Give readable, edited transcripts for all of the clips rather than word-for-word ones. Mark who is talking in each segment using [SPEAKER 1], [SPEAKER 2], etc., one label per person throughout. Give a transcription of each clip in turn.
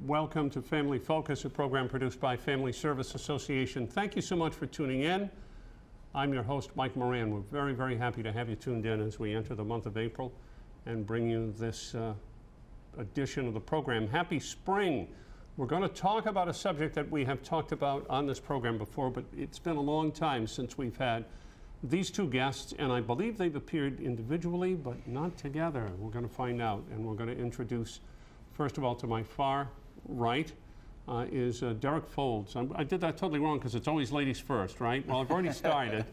[SPEAKER 1] welcome to Family Focus, a program produced by Family Service Association. Thank you so much for tuning in. I'm your host, Mike Moran. We're very, very happy to have you tuned in as we enter the month of April and bring you this edition of the program. Happy spring. We're going to talk about a subject that we have talked about on this program before, but it's been a long time since we've had these two guests, and I believe they've appeared individually, but not together. We're going to find out, and we're going to introduce, first of all, to my far right is Derek Foulds. I did that totally wrong because it's always ladies first, right? Well, I've already started.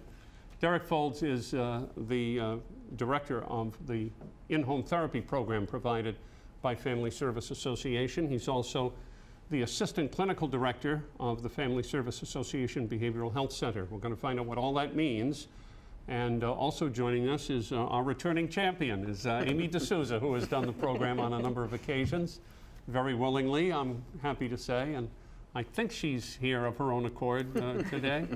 [SPEAKER 1] Derek Foulds is the director of the In-Home Therapy program provided by Family Service Association. He's also the assistant clinical director of the Family Service Association Behavioral Health Center. We're going to find out what all that means. And also joining us is our returning champion, is Amy D'Souza, who has done the program on a number of occasions, very willingly, I'm happy to say. And I think she's here of her own accord today.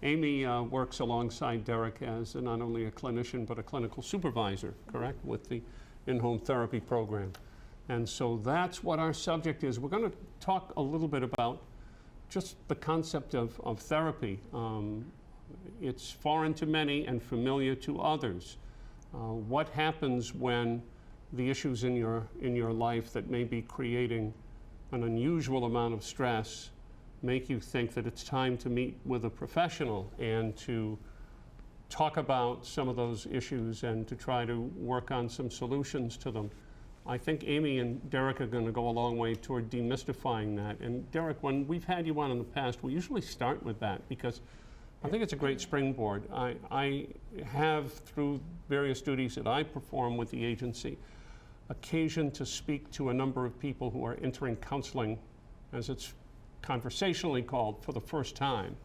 [SPEAKER 1] Amy works alongside Derek as not only a clinician, but a clinical supervisor, correct, with the In-Home Therapy program. And so that's what our subject is. We're going to talk a little bit about just the concept of therapy. It's foreign to many and familiar to others. What happens when the issues in your life that may be creating an unusual amount of stress make you think that it's time to meet with a professional and to talk about some of those issues and to try to work on some solutions to them? I think Amy and Derek are going to go a long way toward demystifying that. And Derek, when we've had you on in the past, we usually start with that because I think it's a great springboard. I have, through various duties that I perform with the agency, occasion to speak to a number of people who are entering counseling, as it's conversationally called, for the first time.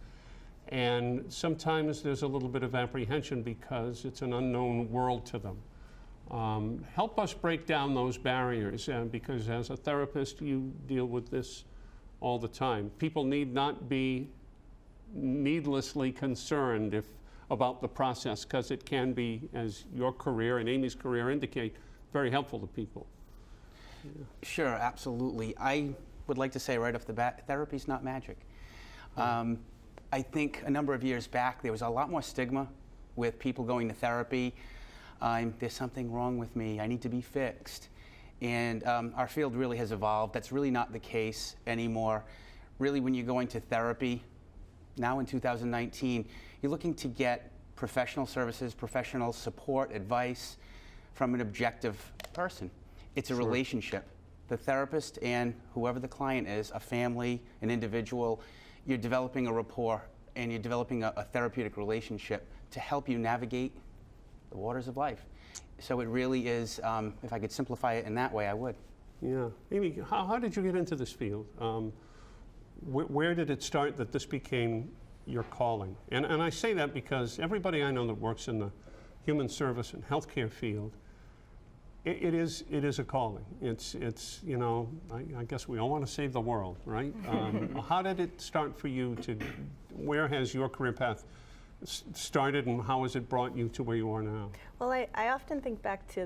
[SPEAKER 1] And sometimes there's a little bit of apprehension because it's an unknown world to them. Help us break down those barriers, because as a therapist, you deal with this all the time. People need not be needlessly concerned about the process, because it can be, as your career and Amy's career indicate, very helpful to people. Yeah.
[SPEAKER 2] Sure, absolutely. I would like to say right off the bat, therapy's not magic. I think a number of years back, there was a lot more stigma with people going to therapy. There's something wrong with me, I need to be fixed. And our field really has evolved. That's really not the case anymore. Really, when you're going to therapy, now in 2019, you're looking to get professional services, professional support, advice from an objective person. It's a relationship. The therapist and whoever the client is, a family, an individual, you're developing a rapport and you're developing a therapeutic relationship to help you navigate the waters of life. So it really is, if I could simplify it in that way, I would.
[SPEAKER 1] Yeah. Amy, how did you get into this field? Where did it start that this became your calling? And I say that because everybody I know that works in the human service and healthcare field, it is a calling. It's you know, I guess we all want to save the world, right? How did it start for you where has your career path started, and how has it brought you to where you are now?
[SPEAKER 3] Well, I often think back to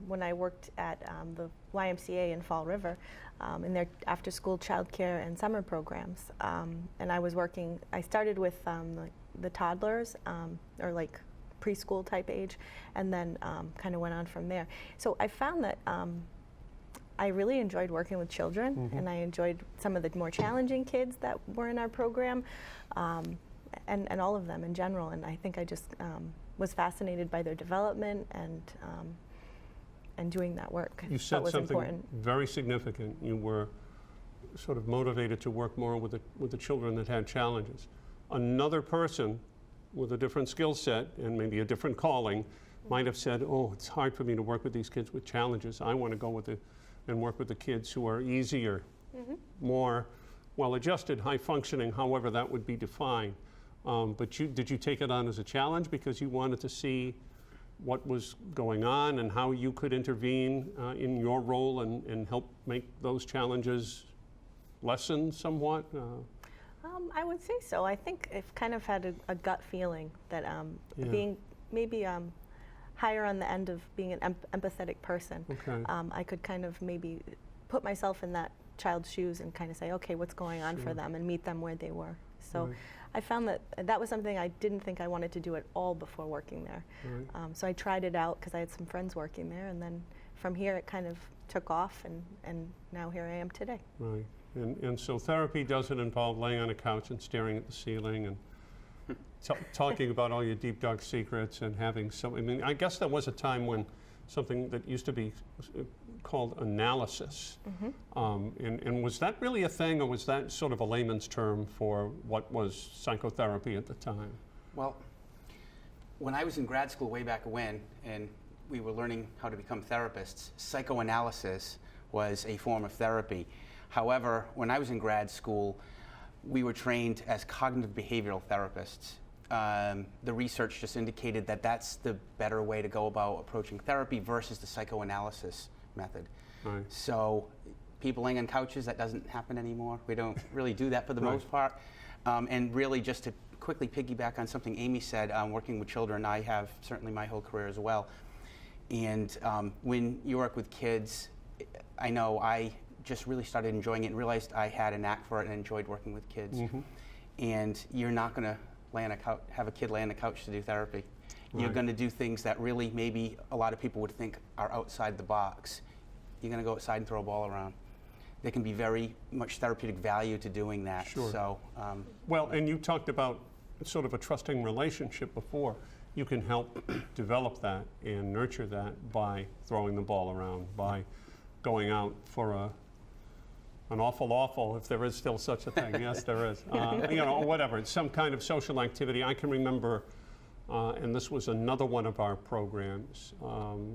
[SPEAKER 3] when I worked at the YMCA in Fall River in their after-school childcare and summer programs. And I started with the toddlers, or like preschool type age, and then kind of went on from there. So I found that I really enjoyed working with children, and I enjoyed some of the more challenging kids that were in our program. And all of them in general, and I think I just was fascinated by their development and doing that work.
[SPEAKER 1] You said something very significant. You were sort of motivated to work more with the children that had challenges. Another person with a different skill set and maybe a different calling might have said, "Oh, it's hard for me to work with these kids with challenges. I want to go and work with the kids who are easier, more well-adjusted, high-functioning, however that would be defined." But did you take it on as a challenge because you wanted to see what was going on and how you could intervene in your role and help make those challenges lessen somewhat?
[SPEAKER 3] I would say so. I think I've kind of had a gut feeling that being maybe higher on the end of being an empathetic person, I could kind of maybe put myself in that child's shoes and kind of say, okay, what's going on for
[SPEAKER 1] Sure.
[SPEAKER 3] them, and meet them where they were. So
[SPEAKER 1] Right.
[SPEAKER 3] I found that that was something I didn't think I wanted to do at all before working there.
[SPEAKER 1] Right.
[SPEAKER 3] So I tried it out because I had some friends working there, and then from here it kind of took off, and now here I am today.
[SPEAKER 1] Right. And so therapy doesn't involve laying on a couch and staring at the ceiling and talking about all your deep, dark secrets and having some. I mean, I guess there was a time when something that used to be called analysis. And was that really a thing, or was that sort of a layman's term for what was psychotherapy at the time?
[SPEAKER 2] Well, when I was in grad school way back when, and we were learning how to become therapists, psychoanalysis was a form of therapy. However, when I was in grad school, we were trained as cognitive behavioral therapists. The research just indicated that that's the better way to go about approaching therapy versus the psychoanalysis method.
[SPEAKER 1] Right.
[SPEAKER 2] So people laying on couches, that doesn't happen anymore. We don't really do that for the
[SPEAKER 1] Right.
[SPEAKER 2] most part. And really just to quickly piggyback on something Amy said, working with children, I have certainly my whole career as well. And when you work with kids, I know I just really started enjoying it and realized I had a knack for it and enjoyed working with kids. And you're not going to have a kid lay on the couch to do therapy. You're
[SPEAKER 1] Right.
[SPEAKER 2] going to do things that really maybe a lot of people would think are outside the box. You're going to go outside and throw a ball around. There can be very much therapeutic value to doing that.
[SPEAKER 1] Sure.
[SPEAKER 2] So,
[SPEAKER 1] Well, and you talked about sort of a trusting relationship before. You can help develop that and nurture that by throwing the ball around, by going out for an awful, if there is still such a thing. Yes, there is. Or whatever. It's some kind of social activity. I can remember, and this was another one of our programs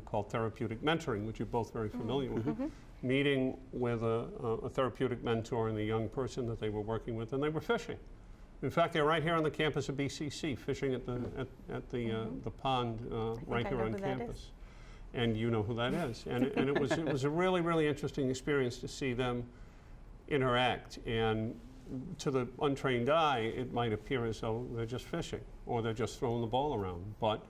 [SPEAKER 1] called Therapeutic Mentoring, which you're both very familiar with. Meeting with a therapeutic mentor and the young person that they were working with, and they were fishing. In fact, they're right here on the campus of BCC, fishing at the pond right
[SPEAKER 3] I
[SPEAKER 1] here
[SPEAKER 3] know
[SPEAKER 1] on
[SPEAKER 3] who that
[SPEAKER 1] campus.
[SPEAKER 3] is.
[SPEAKER 1] And you know who that is. And it was a really, really interesting experience to see them interact. And to the untrained eye, it might appear as though they're just fishing or they're just throwing the ball around. But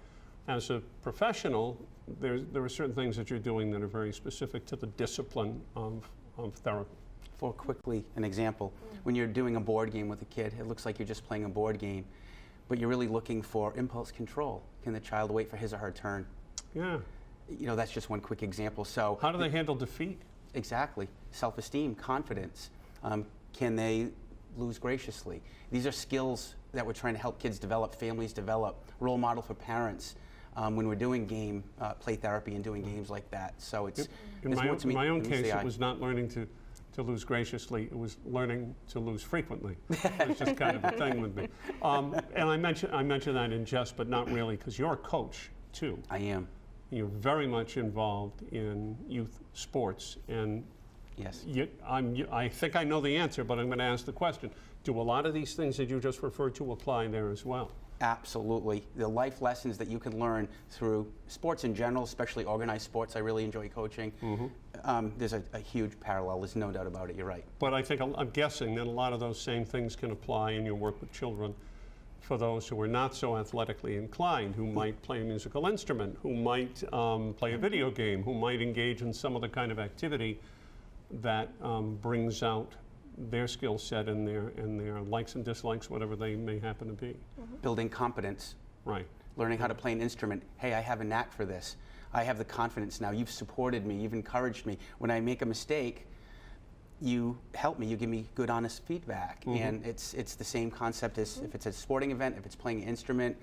[SPEAKER 1] as a professional, there are certain things that you're doing that are very specific to the discipline of therapy.
[SPEAKER 2] for quickly an example, when you're doing a board game with a kid, it looks like you're just playing a board game, but you're really looking for impulse control. Can the child wait for his or her turn?
[SPEAKER 1] Yeah.
[SPEAKER 2] That's just one quick example. So
[SPEAKER 1] How do they handle defeat?
[SPEAKER 2] exactly, self-esteem, confidence. Can they lose graciously? These are skills that we're trying to help kids develop, families develop, role model for parents when we're doing play therapy and doing games like that. So it's
[SPEAKER 1] In
[SPEAKER 2] there's
[SPEAKER 1] my,
[SPEAKER 2] more to
[SPEAKER 1] in my own
[SPEAKER 2] than meets
[SPEAKER 1] case,
[SPEAKER 2] the
[SPEAKER 1] it
[SPEAKER 2] eye.
[SPEAKER 1] was not learning to lose graciously, it was learning to lose frequently. It's just kind of a thing with me. And I mention that in jest, but not really, because you're a coach too.
[SPEAKER 2] I am,
[SPEAKER 1] You're very much involved in youth sports, and
[SPEAKER 2] yes.
[SPEAKER 1] I think I know the answer, but I'm going to ask the question. Do a lot of these things that you just referred to apply there as well?
[SPEAKER 2] Absolutely. The life lessons that you can learn through sports in general, especially organized sports, I really enjoy coaching. There's a huge parallel. There's no doubt about it. You're right.
[SPEAKER 1] But I think, I'm guessing that a lot of those same things can apply in your work with children for those who are not so athletically inclined, who might play a musical instrument, who might play a video game, who might engage in some other kind of activity that brings out their skill set and their likes and dislikes, whatever they may happen to be.
[SPEAKER 2] Building competence,
[SPEAKER 1] Right.
[SPEAKER 2] learning how to play an instrument. Hey, I have a knack for this. I have the confidence now. You've supported me. You've encouraged me. When I make a mistake, you help me. You give me good, honest feedback. And it's the same concept as if it's a sporting event, if it's playing an instrument,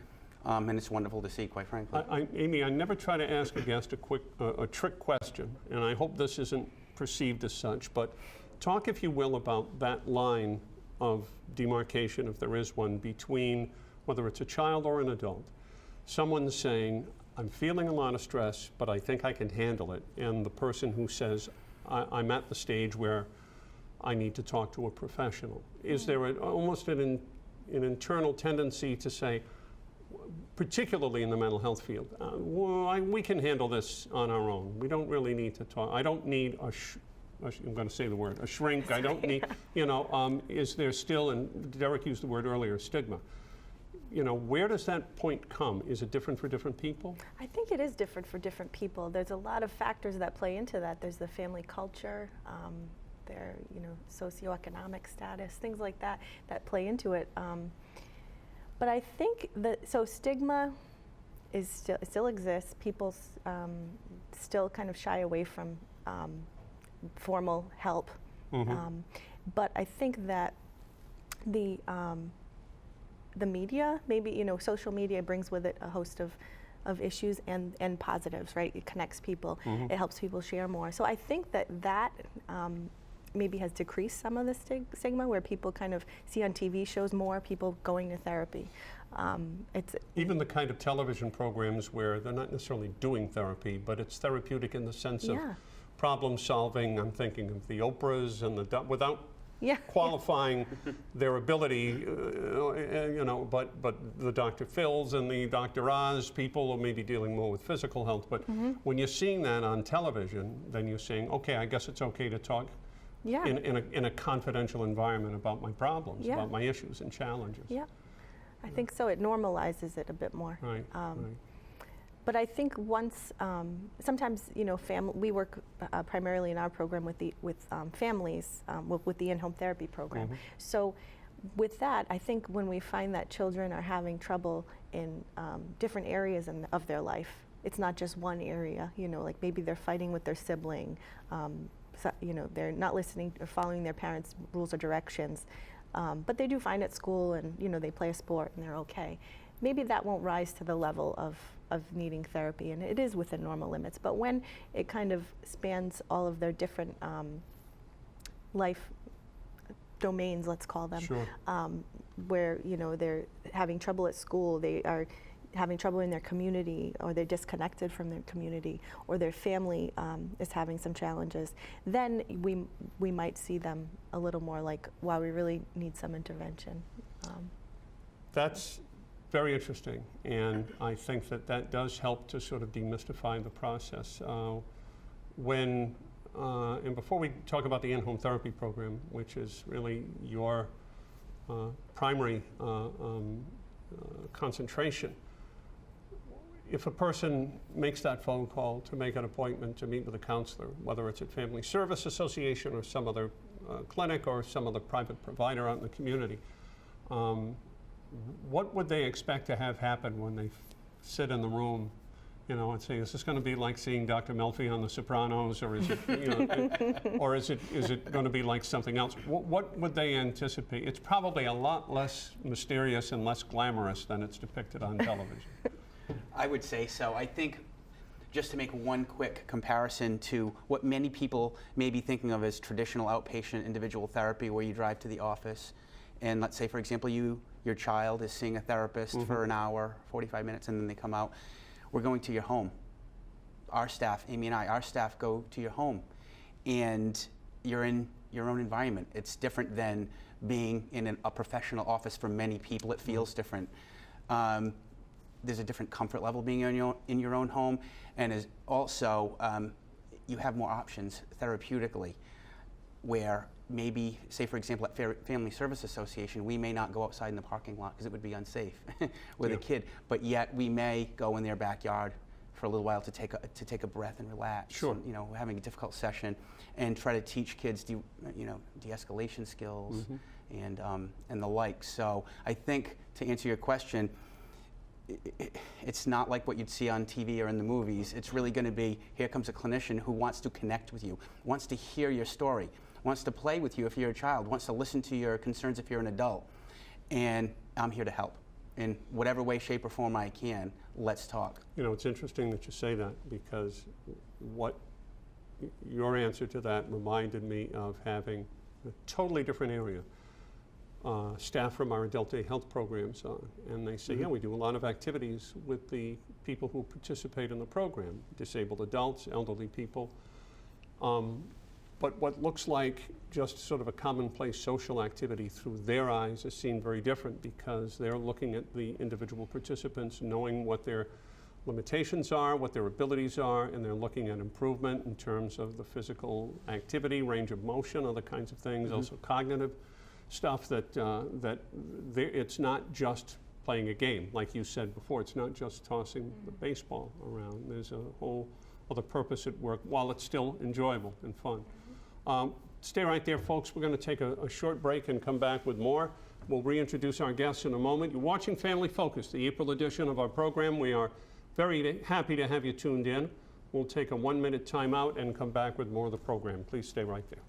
[SPEAKER 2] and it's wonderful to see, quite frankly.
[SPEAKER 1] Amy, I never try to ask a guest a trick question, and I hope this isn't perceived as such, but talk, if you will, about that line of demarcation, if there is one, between whether it's a child or an adult. Someone saying, I'm feeling a lot of stress, but I think I can handle it, and the person who says, I'm at the stage where I need to talk to a professional. Is there almost an internal tendency to say, particularly in the mental health field, we can handle this on our own. We don't really need to talk. I don't need I'm going to say the word, a shrink. I don't need, is there still, and Derek used the word earlier, stigma. Where does that point come? Is it different for different people?
[SPEAKER 3] I think it is different for different people. There's a lot of factors that play into that. There's the family culture. their socioeconomic status, things like that that play into it. But I think that stigma is still exists. People still kind of shy away from formal help.
[SPEAKER 1] Mm-hmm.
[SPEAKER 3] But I think that the media, maybe social media brings with it a host of issues and positives, right? It connects people.
[SPEAKER 1] Mm-hmm.
[SPEAKER 3] It helps people share more. So I think that maybe has decreased some of the stigma, where people kind of see on TV shows more people going to therapy. It's
[SPEAKER 1] even the kind of television programs where they're not necessarily doing therapy, but it's therapeutic in the sense of problem solving. I'm thinking of the Oprahs and without qualifying their ability, but the Dr. Phil's and the Dr. Oz people are maybe dealing more with physical health. But when you're seeing that on television, then you're saying, okay, I guess it's okay to talk in a confidential environment about my problems, about my issues and challenges.
[SPEAKER 3] Yeah, I think so. It normalizes it a bit more.
[SPEAKER 1] Right.
[SPEAKER 3] But I think once, sometimes we work primarily in our program with families, with the in-home therapy program. So with that, I think when we find that children are having trouble in different areas of their life, it's not just one area. Like maybe they're fighting with their sibling, they're not listening or following their parents' rules or directions, but they do fine at school, and they play a sport and they're okay. Maybe that won't rise to the level of needing therapy, and it is within normal limits. But when it kind of spans all of their different life domains, let's call them, where they're having trouble at school, they are having trouble in their community, or they're disconnected from their community, or their family is having some challenges, then we might see them a little more like, wow, we really need some intervention.
[SPEAKER 1] That's very interesting, and I think that does help to sort of demystify the process. And before we talk about the in-home therapy program, which is really your primary concentration, if a person makes that phone call to make an appointment to meet with a counselor, whether it's at Family Service Association or some other clinic or some other private provider out in the community, what would they expect to have happen when they sit in the room, and say, is this going to be like seeing Dr. Melfi on The Sopranos, or is it, or is it going to be like something else? What would they anticipate? It's probably a lot less mysterious and less glamorous than it's depicted on television.
[SPEAKER 2] I would say so. I think, just to make one quick comparison to what many people may be thinking of as traditional outpatient individual therapy, where you drive to the office, and let's say, for example, your child is seeing a therapist for an hour, 45 minutes, and then they come out. We're going to your home. Our staff, Amy and our staff go to your home, and you're in your own environment. It's different than being in a professional office. For many people, it feels different. There's a different comfort level being in your own home, and is also you have more options therapeutically, where maybe, say for example, at Family Service Association, we may not go outside in the parking lot because it would be unsafe with a kid, but yet we may go in their backyard for a little while to take a breath and relax.
[SPEAKER 1] Sure.
[SPEAKER 2] And, we're having a difficult session, and try to teach kids de-escalation skills and the like. So I think, to answer your question, it's not like what you'd see on TV or in the movies. It's really going to be, here comes a clinician who wants to connect with you, wants to hear your story, wants to play with you if you're a child, wants to listen to your concerns if you're an adult. And I'm here to help in whatever way, shape, or form I can. Let's talk.
[SPEAKER 1] It's interesting that you say that, because what your answer to that reminded me of having a totally different area. Staff from our adult day health programs on, and they say, yeah, we do a lot of activities with the people who participate in the program, disabled adults, elderly people. But what looks like just sort of a commonplace social activity through their eyes is seen very different, because they're looking at the individual participants, knowing what their limitations are, what their abilities are, and they're looking at improvement in terms of the physical activity, range of motion, other kinds of things, also cognitive stuff, that it's not just playing a game. Like you said before, it's not just tossing the baseball around. There's a whole other purpose at work, while it's still enjoyable and fun. Stay right there, folks. We're going to take a short break and come back with more. We'll reintroduce our guests in a moment. You're watching Family Focus, the April edition of our program. We are very happy to have you tuned in. We'll take a 1-minute timeout and come back with more of the program. Please stay right there.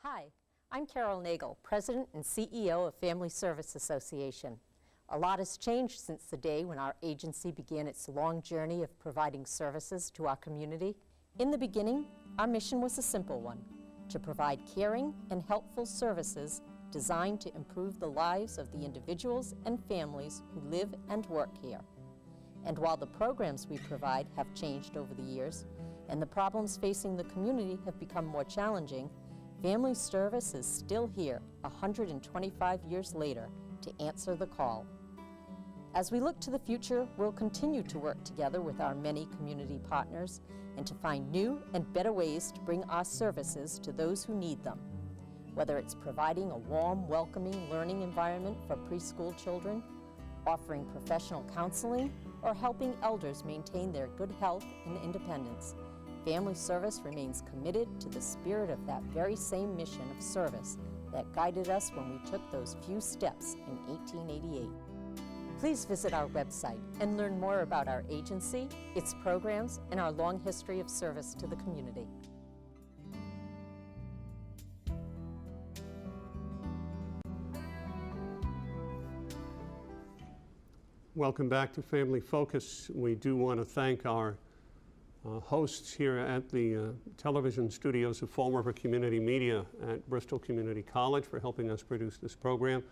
[SPEAKER 4] Hi, I'm Carol Nagel, President and CEO of Family Service Association. A lot has changed since the day when our agency began its long journey of providing services to our community. In the beginning, our mission was a simple one: to provide caring and helpful services designed to improve the lives of the individuals and families who live and work here. And while the programs we provide have changed over the years, and the problems facing the community have become more challenging, Family Service is still here 125 years later to answer the call. As we look to the future, we'll continue to work together with our many community partners and to find new and better ways to bring our services to those who need them. Whether it's providing a warm, welcoming learning environment for preschool children, offering professional counseling, or helping elders maintain their good health and independence, Family Service remains committed to the spirit of that very same mission of service that guided us when we took those few steps in 1888. Please visit our website and learn more about our agency, its programs, and our long history of service to the community.
[SPEAKER 1] Welcome back to Family Focus. We do want to thank our hosts here at the television studios of Fall River Community Media at Bristol Community College for helping us produce this program.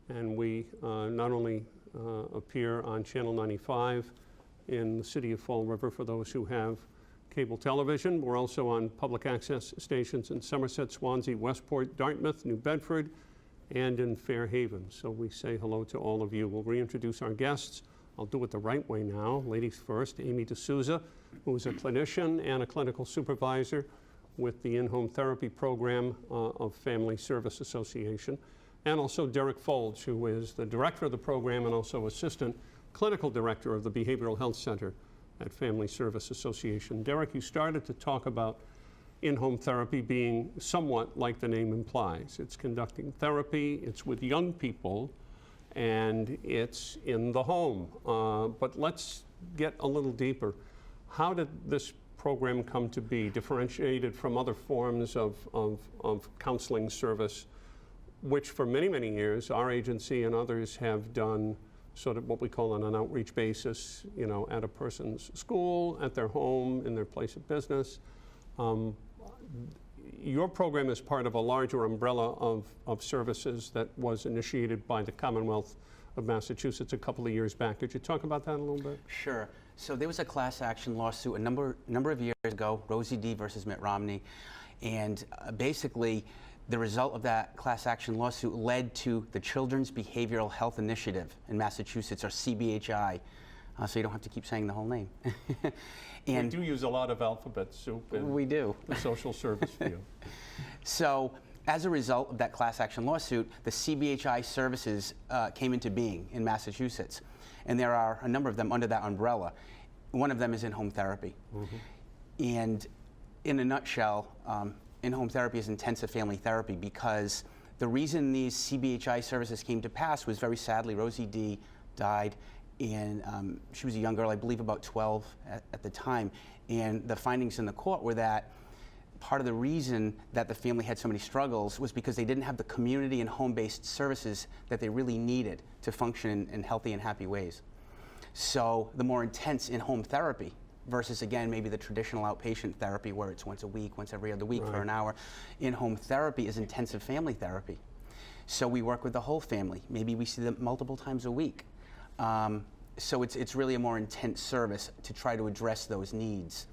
[SPEAKER 1] And we not only appear on Channel 95 in the city of Fall River for those who have cable television. We're also on public access stations in Somerset, Swansea, Westport, Dartmouth, New Bedford, and in Fairhaven. So we say hello to all of you. We'll reintroduce our guests. I'll do it the right way now. Ladies first, Amy D'Souza, who is a clinician and a clinical supervisor with the In-Home Therapy program of Family Service Association. And also Derek Foulds, who is the director of the program and also assistant clinical director of the Behavioral Health Center at Family Service Association. Derek, you started to talk about in-home therapy being somewhat like the name implies. It's conducting therapy, it's with young people, and it's in the home. But let's get a little deeper. How did this program come to be, differentiated from other forms of counseling service, which for many, many years our agency and others have done sort of what we call on an outreach basis, you know, at a person's school, at their home, in their place of business. Your program is part of a larger umbrella of services that was initiated by the Commonwealth of Massachusetts a couple of years back. Could you talk about that a little bit?
[SPEAKER 2] Sure. So there was a class action lawsuit a number of years ago, Rosie D. versus Mitt Romney, and basically the result of that class action lawsuit led to the Children's Behavioral Health Initiative in Massachusetts, or CBHI, so you don't have to keep saying the whole name.
[SPEAKER 1] And we do use a lot of alphabet soup in
[SPEAKER 2] we do.
[SPEAKER 1] The social service field.
[SPEAKER 2] So as a result of that class action lawsuit, the CBHI services came into being in Massachusetts. And there are a number of them under that umbrella. One of them is in-home therapy. Mm-hmm. And in a nutshell, in-home therapy is intensive family therapy because the reason these CBHI services came to pass was, very sadly, Rosie D. died, and she was a young girl, I believe about 12 at the time. And the findings in the court were that part of the reason that the family had so many struggles was because they didn't have the community and home-based services that they really needed to function in healthy and happy ways. So the more intense in-home therapy versus, again, maybe the traditional outpatient therapy where it's once a week, once every other week for an hour. In-home therapy is intensive family therapy. So we work with the whole family. Maybe we see them multiple times a week. So it's really a more intense service to try to address those needs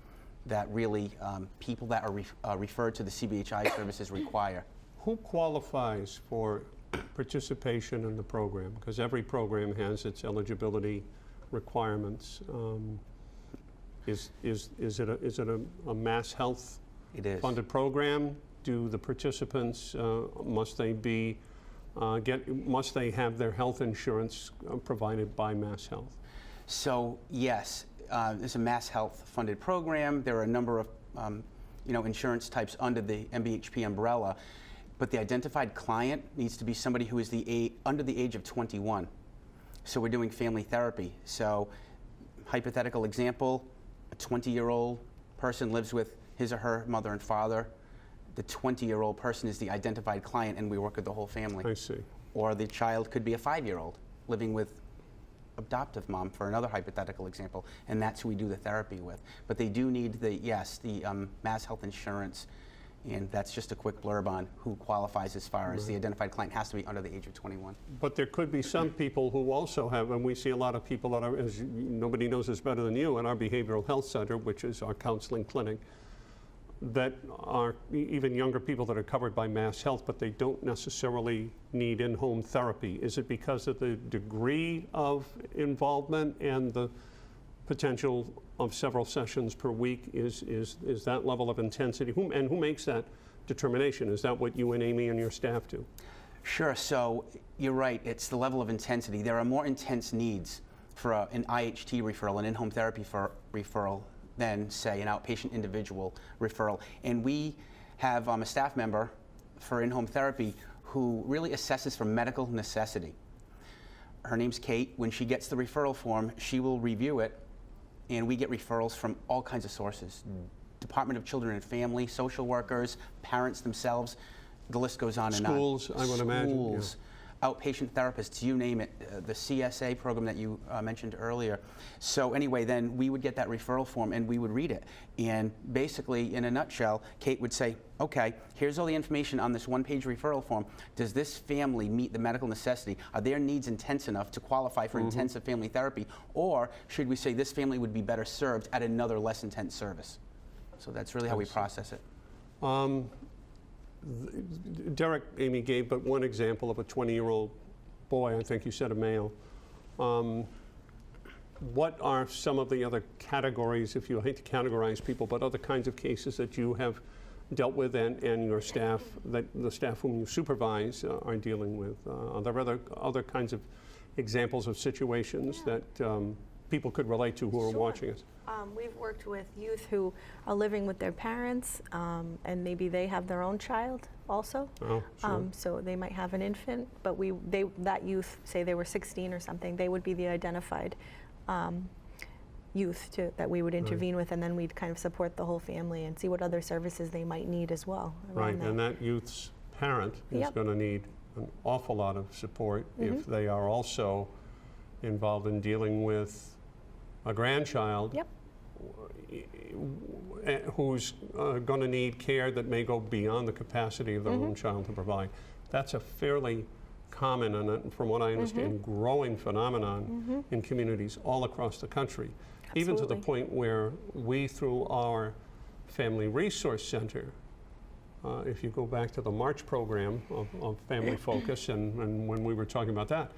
[SPEAKER 2] that really people that are referred to the CBHI services require.
[SPEAKER 1] Who qualifies for participation in the program? Because every program has its eligibility requirements. Is it a mass health funded program? Do the participants must they have their health insurance provided by Mass Health? So
[SPEAKER 2] yes, it's a Mass Health funded program. There are a number of insurance types under the MBHP umbrella, but the identified client needs to be somebody who is under the age of 21. So we're doing family therapy. So hypothetical example, a 20-year-old person lives with his or her mother and father. The 20-year-old person is the identified client, and we work with the whole family.
[SPEAKER 1] I see.
[SPEAKER 2] Or the child could be a 5-year-old living with adoptive mom, for another hypothetical example, and that's who we do the therapy with. But they do need the Mass Health Insurance, and that's just a quick blurb on who qualifies as far as the identified client has to be under the age of 21.
[SPEAKER 1] But there could be some people who also have, and we see a lot of people that are, as nobody knows this better than you, in our behavioral health center, which is our counseling clinic, that are even younger people that are covered by Mass Health, but they don't necessarily need in-home therapy. Is it because of the degree of involvement and the potential of several sessions per week? Is that level of intensity? Who makes that determination? Is that what you and Amy and your staff do?
[SPEAKER 2] Sure, so you're right, it's the level of intensity. There are more intense needs for an IHT referral, an in-home therapy referral, than, say, an outpatient individual referral. And we have a staff member for in-home therapy who really assesses for medical necessity. Her name's Kate. When she gets the referral form, she will review it, and we get referrals from all kinds of sources. Department of Children and Family, social workers, parents themselves, the list goes on and on.
[SPEAKER 1] Schools, I would imagine.
[SPEAKER 2] Schools, outpatient therapists, you name it, the CSA program that you mentioned earlier. So anyway, then we would get that referral form and we would read it. And basically, in a nutshell, Kate would say, okay, here's all the information on this one-page referral form. Does this family meet the medical necessity? Are their needs intense enough to qualify for intensive family therapy? Or should we say this family would be better served at another less intense service? So that's really how we process it.
[SPEAKER 1] Derek, Amy gave but one example of a 20-year-old boy, I think you said a male. What are some of the other categories, if you hate to categorize people, but other kinds of cases that you have dealt with and your staff, that the staff whom you supervise are dealing with? Are there other kinds of examples of situations that people could relate to who are watching us?
[SPEAKER 3] We've worked with youth who are living with their parents, and maybe they have their own child also.
[SPEAKER 1] Oh, sure.
[SPEAKER 3] So they might have an infant, but that youth, say they were 16 or something, they would be the identified youth that we would intervene with, and then we'd kind of support the whole family and see what other services they might need as well.
[SPEAKER 1] Right, and that youth's parent is going to need an awful lot of support if they are also involved in dealing with a grandchild who's going to need care that may go beyond the capacity of their own child to provide. That's a fairly common and, from what I understand, growing phenomenon in communities all across the country.
[SPEAKER 3] Absolutely.
[SPEAKER 1] Even to the point where we, through our Family Resource Center, if you go back to the March program of Family Focus, and when we were talking about that,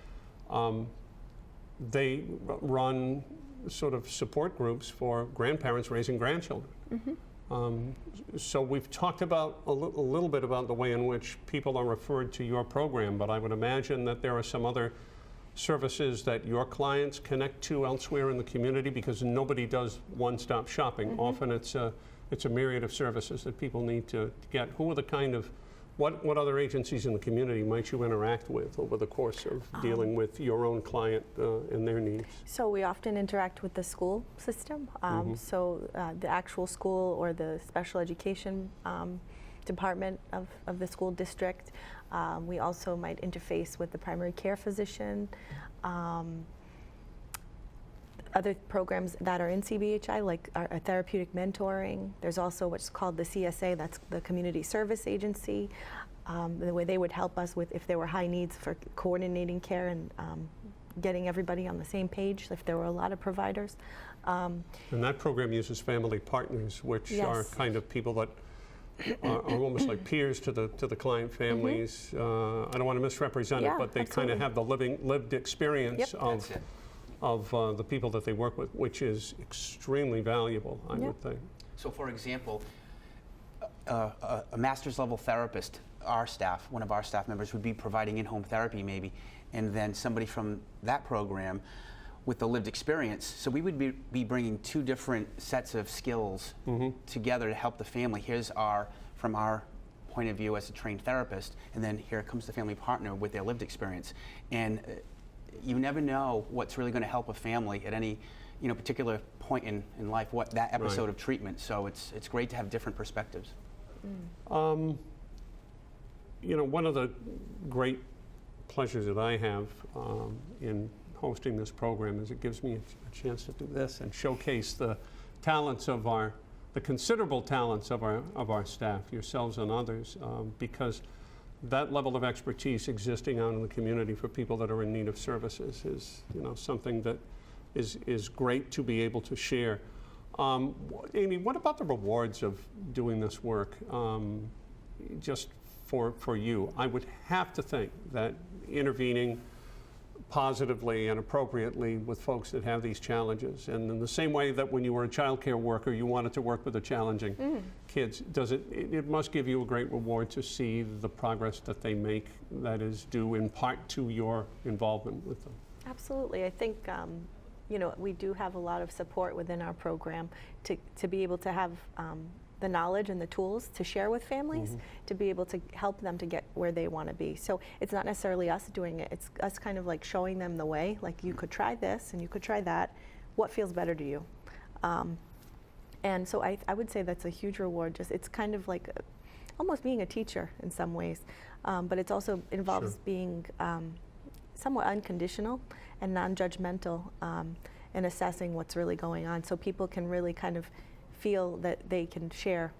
[SPEAKER 1] they run sort of support groups for grandparents raising grandchildren. So we've talked about a little bit about the way in which people are referred to your program, but I would imagine that there are some other services that your clients connect to elsewhere in the community, because nobody does one-stop shopping. Often it's a myriad of services that people need to get. Who are the kind of, what other agencies in the community might you interact with over the course of dealing with your own client and their needs?
[SPEAKER 3] So we often interact with the school system. So the actual school or the special education department of the school district. We also might interface with the primary care physician. Other programs that are in CBHI, like our therapeutic mentoring. There's also what's called the CSA, that's the Community Service Agency. The way they would help us with if there were high needs for coordinating care and getting everybody on the same page, if there were a lot of providers.
[SPEAKER 1] And that program uses family partners, which are kind of people that are almost like peers to the client families. I don't want to misrepresent it, but they kind of have the lived experience of the people that they work with, which is extremely valuable, I would think.
[SPEAKER 2] So for example, a master's level therapist, our staff, one of our staff members would be providing in-home therapy maybe, and then somebody from that program with the lived experience. So we would be bringing two different sets of skills together to help the family. Here's from our point of view as a trained therapist, and then here comes the family partner with their lived experience. And you never know what's really going to help a family at any particular point in life, what that episode of treatment. So it's great to have different perspectives.
[SPEAKER 1] One of the great pleasures that I have in hosting this program is it gives me a chance to do this and showcase the talents of the considerable talents of our staff, yourselves and others, because that level of expertise existing out in the community for people that are in need of services is something that is great to be able to share. Amy, what about the rewards of doing this work? Just for you, I would have to think that intervening positively and appropriately with folks that have these challenges, and in the same way that when you were a child care worker you wanted to work with the challenging kids, it must give you a great reward to see the progress that they make that is due in part to your involvement with them.
[SPEAKER 3] Absolutely. I think we do have a lot of support within our program to be able to have the knowledge and the tools to share with families, to be able to help them to get where they want to be. So it's not necessarily us doing it, it's us kind of like showing them the way, like you could try this and you could try that, what feels better to you. And so I would say that's a huge reward. It's kind of like almost being a teacher in some ways, but it also involves being somewhat unconditional and non-judgmental in assessing what's really going on, so people can really kind of feel that they can share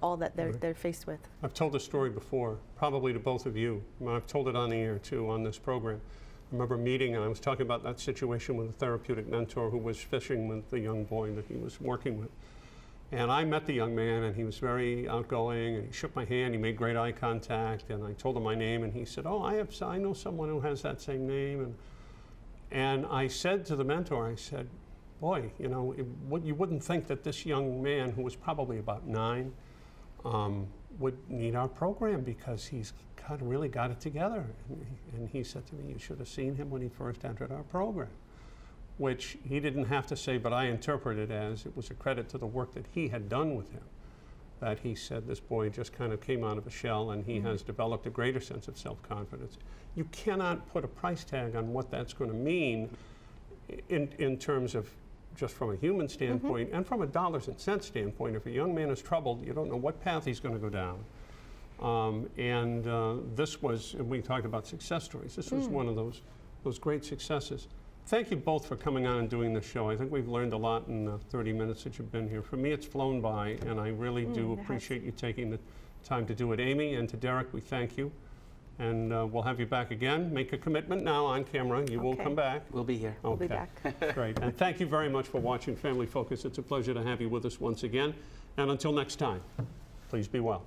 [SPEAKER 3] all that they're faced with.
[SPEAKER 1] I've told this story before, probably to both of you. I've told it on the air too on this program. I remember meeting and I was talking about that situation with a therapeutic mentor who was fishing with the young boy that he was working with. And I met the young man and he was very outgoing and he shook my hand, he made great eye contact, and I told him my name and he said, "Oh, I know someone who has that same name." And I said to the mentor, I said, "Boy, you wouldn't think that this young man, who was probably about 9, would need our program because he's kind of really got it together." And he said to me, "You should have seen him when he first entered our program," which he didn't have to say, but I interpreted as it was a credit to the work that he had done with him. That he said this boy just kind of came out of a shell and he has developed a greater sense of self-confidence. You cannot put a price tag on what that's going to mean in terms of just from a human standpoint and from a dollars and cents standpoint. If a young man is troubled, you don't know what path he's going to go down. This was, and we talked about success stories, this was one of those great successes. Thank you both for coming on and doing this show. I think we've learned a lot in the 30 minutes that you've been here. For me, it's flown by, and I really do appreciate you taking the time to do it. Amy, and to Derek, we thank you. And we'll have you back again. Make a commitment now on camera. You will come back.
[SPEAKER 2] We'll be here.
[SPEAKER 3] We'll be back.
[SPEAKER 1] Great. And thank you very much for watching Family Focus. It's a pleasure to have you with us once again. And until next time, please be well.